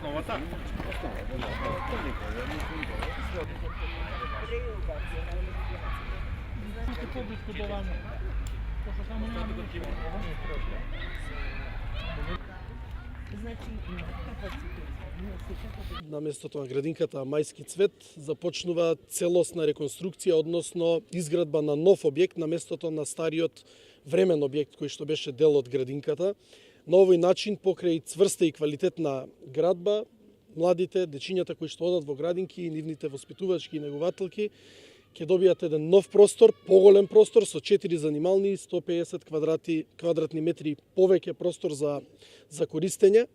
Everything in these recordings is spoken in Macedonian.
основата. Поблиску до вамо. Пошто само нема да ќе Значи, има капацитет. На местото на градинката Мајски цвет започнува целосна реконструкција, односно изградба на нов објект на местото на стариот времен објект кој што беше дел од градинката. На овој начин, покрај цврста и квалитетна градба, младите, дечињата кои што одат во градинки и нивните воспитувачки и негователки ќе добијат еден нов простор, поголем простор со 4 занимални, 150 квадратни метри повеќе простор за користење.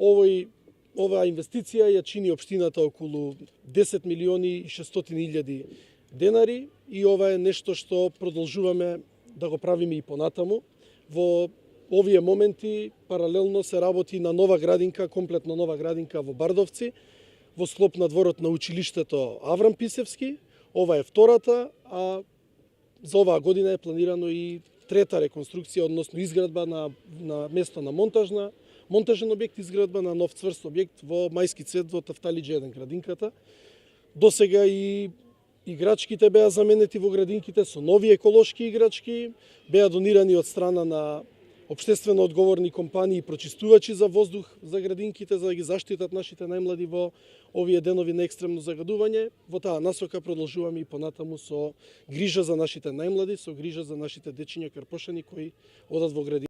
Оваа инвестиција ја чини општината околу 10 милиони и 600 илјади денари и ова е нешто што продолжуваме да го правиме и понатаму. Во овие моменти паралелно се работи на нова градинка, комплетно нова градинка во Бардовци, во склоп на дворот на училиштето Аврам Писевски. Ова е втората, а за оваа година е планирано и трета реконструкција, односно изградба на место на монтажен објект, изградба на нов цврст објект во Мајски цвет во Тафталиџе 1 градинката. До сега и играчките беа заменети во градинките со нови еколошки играчки, беа донирани од страна на општествено одговорни компании и прочистувачи за воздух за градинките, за да ги заштитат нашите најмлади во овие денови на екстремно загадување. Во таа насока продолжуваме и понатаму со грижа за нашите најмлади, со грижа за нашите дечиња карпошани кои одат во градинки.